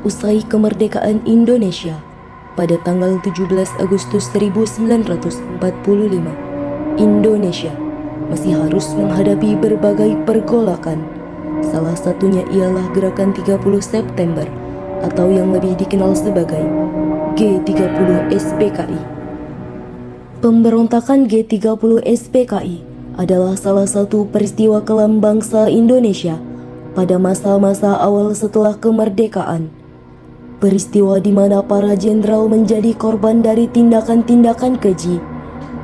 usai kemerdekaan Indonesia pada tanggal 17 Agustus 1945, Indonesia masih harus menghadapi berbagai pergolakan. Salah satunya ialah gerakan 30 September atau yang lebih dikenal sebagai G30 SPKI. Pemberontakan G30 SPKI adalah salah satu peristiwa kelam bangsa Indonesia pada masa-masa awal setelah kemerdekaan. Peristiwa di mana para jenderal menjadi korban dari tindakan-tindakan keji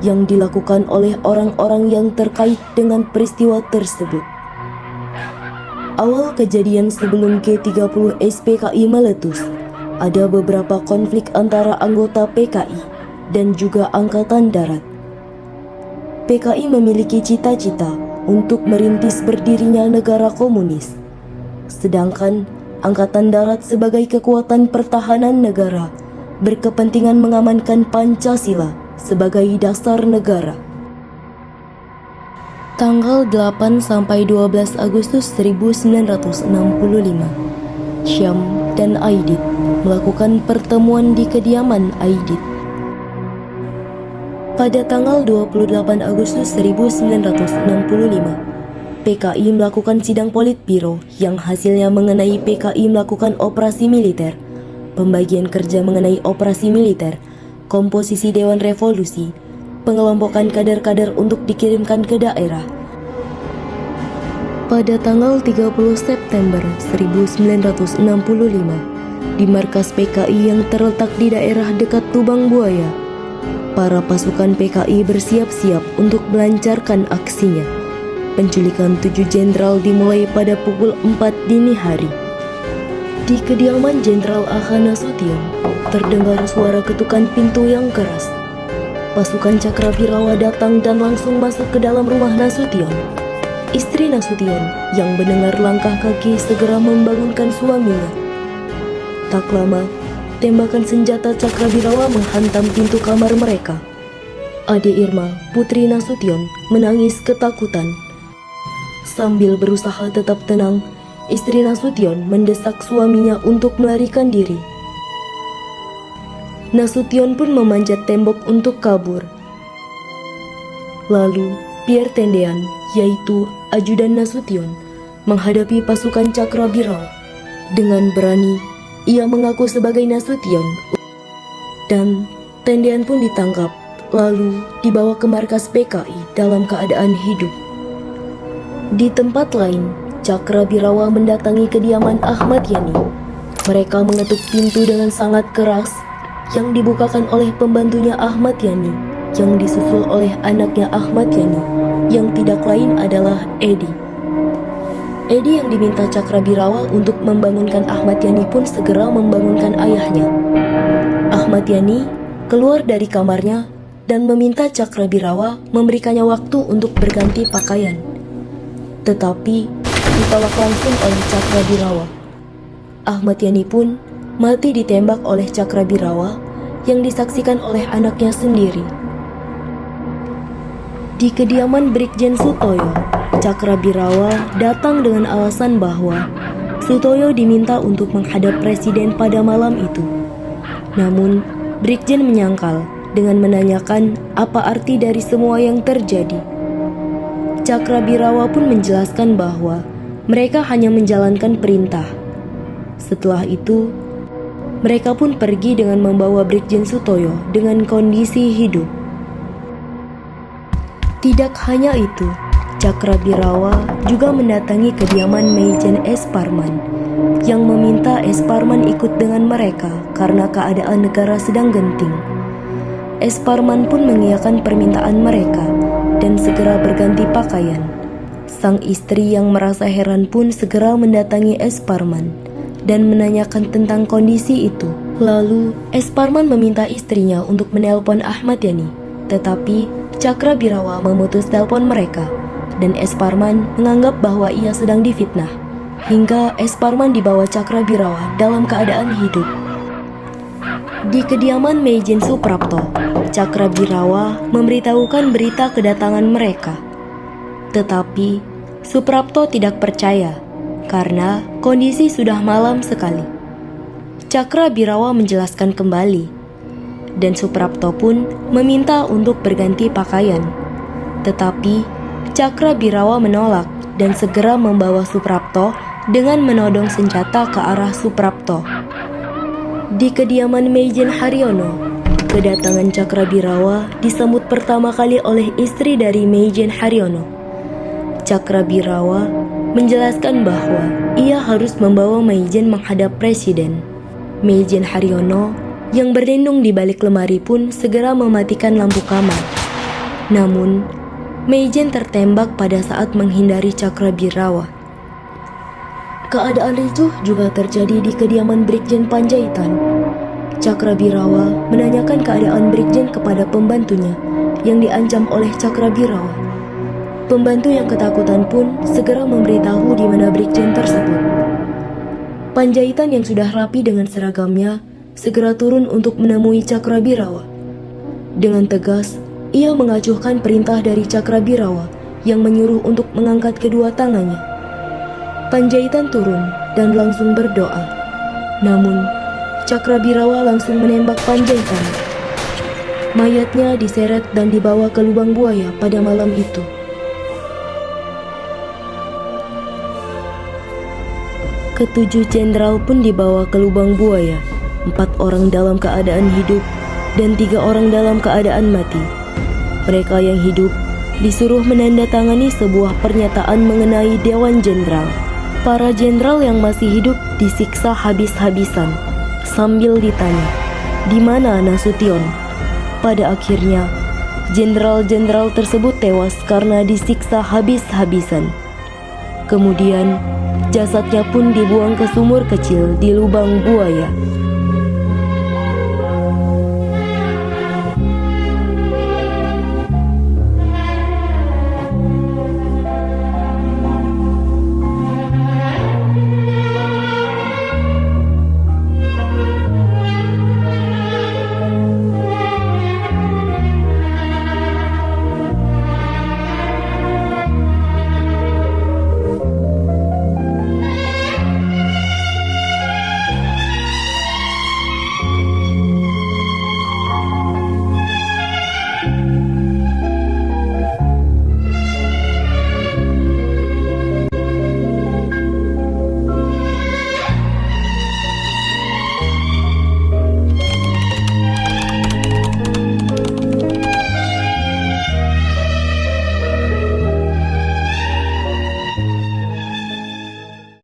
yang dilakukan oleh orang-orang yang terkait dengan peristiwa tersebut. Awal kejadian sebelum G30 SPKI meletus, ada beberapa konflik antara anggota PKI dan juga Angkatan Darat. PKI memiliki cita-cita untuk merintis berdirinya negara komunis, sedangkan Angkatan Darat sebagai kekuatan pertahanan negara berkepentingan mengamankan Pancasila sebagai dasar negara. Tanggal 8 sampai 12 Agustus 1965, Syam dan Aidit melakukan pertemuan di kediaman Aidit. Pada tanggal 28 Agustus 1965, PKI melakukan sidang Politbiro yang hasilnya mengenai PKI melakukan operasi militer, pembagian kerja mengenai operasi militer, komposisi Dewan Revolusi, pengelompokan kader-kader untuk dikirimkan ke daerah. Pada tanggal 30 September 1965, di markas PKI yang terletak di daerah dekat Lubang Buaya, para pasukan PKI bersiap-siap untuk melancarkan aksinya. Penculikan 7 jenderal dimulai pada pukul 4 dini hari. Di kediaman Jenderal A.H. Nasution, terdengar suara ketukan pintu yang keras. Pasukan Cakrawirawa datang dan langsung masuk ke dalam rumah Nasution. Istri Nasution yang mendengar langkah kaki segera membangunkan suaminya. Tak lama, tembakan senjata Cakrawirawa menghantam pintu kamar mereka. Ade Irma, putri Nasution, menangis ketakutan. Sambil berusaha tetap tenang, istri Nasution mendesak suaminya untuk melarikan diri. Nasution pun memanjat tembok untuk kabur. Lalu, Pierre Tendean, yaitu ajudan Nasution, menghadapi pasukan Cakrawirawa. Dengan berani, ia mengaku sebagai Nasution, dan Tendean pun ditangkap, lalu dibawa ke markas PKI dalam keadaan hidup. Di tempat lain, Cakrawirawa mendatangi kediaman Ahmad Yani. Mereka mengetuk pintu dengan sangat keras yang dibukakan oleh pembantunya Ahmad Yani yang disusul oleh anaknya Ahmad Yani yang tidak lain adalah Edi. Edi yang diminta Cakrawirawa untuk membangunkan Ahmad Yani pun segera membangunkan ayahnya. Ahmad Yani keluar dari kamarnya dan meminta Cakrawirawa memberikannya waktu untuk berganti pakaian. Tetapi ditolak langsung oleh Cakrawirawa. Ahmad Yani pun mati ditembak oleh Cakrawirawa yang disaksikan oleh anaknya sendiri. Di kediaman Brigjen Sutoyo, Cakrawirawa datang dengan alasan bahwa Sutoyo diminta untuk menghadap presiden pada malam itu. Namun, Brigjen menyangkal dengan menanyakan apa arti dari semua yang terjadi. Cakrawirawa pun menjelaskan bahwa mereka hanya menjalankan perintah. Setelah itu, mereka pun pergi dengan membawa Brigjen Sutoyo dengan kondisi hidup. Tidak hanya itu, Cakrawirawa juga mendatangi kediaman Maijen S. Parman yang meminta S. Parman ikut dengan mereka karena keadaan negara sedang genting. S. Parman pun mengiyakan permintaan mereka dan segera berganti pakaian. Sang istri yang merasa heran pun segera mendatangi S. Parman dan menanyakan tentang kondisi itu. Lalu, S. Parman meminta istrinya untuk menelpon Ahmad Yani, tetapi Cakrawirawa memutus telepon mereka dan S. Parman menganggap bahwa ia sedang difitnah. Hingga S. Parman dibawa Cakrawirawa dalam keadaan hidup. Di kediaman Maijen Suprapto, Cakrawirawa memberitahukan berita kedatangan mereka. Tetapi Suprapto tidak percaya karena kondisi sudah malam sekali. Cakrabirawa menjelaskan kembali, dan Suprapto pun meminta untuk berganti pakaian. Tetapi Cakrabirawa menolak dan segera membawa Suprapto dengan menodong senjata ke arah Suprapto. Di kediaman Meijen Haryono, kedatangan Cakrabirawa disambut pertama kali oleh istri dari Meijen Haryono. Cakrabirawa menjelaskan bahwa ia harus membawa Meijen menghadap presiden. Meijen Haryono yang berlindung di balik lemari pun segera mematikan lampu kamar. Namun, Meijen tertembak pada saat menghindari Cakrabirawa. Keadaan ricuh juga terjadi di kediaman Brigjen Panjaitan. Cakrabirawa menanyakan keadaan Brigjen kepada pembantunya yang diancam oleh Cakrabirawa. Pembantu yang ketakutan pun segera memberitahu di mana Brigjen tersebut. Panjaitan yang sudah rapi dengan seragamnya segera turun untuk menemui Cakrabirawa. Dengan tegas, ia mengacuhkan perintah dari Cakrabirawa yang menyuruh untuk mengangkat kedua tangannya. Panjaitan turun dan langsung berdoa. Namun, Cakrabirawa langsung menembak Panjaitan. Mayatnya diseret dan dibawa ke lubang buaya pada malam itu. Ketujuh jenderal pun dibawa ke lubang buaya. 4 orang dalam keadaan hidup dan 3 orang dalam keadaan mati. Mereka yang hidup disuruh menandatangani sebuah pernyataan mengenai Dewan Jenderal. Para jenderal yang masih hidup disiksa habis-habisan sambil ditanya, "Di mana Nasution?" Pada akhirnya, jenderal-jenderal tersebut tewas karena disiksa habis-habisan. Kemudian, jasadnya pun dibuang ke sumur kecil di lubang buaya.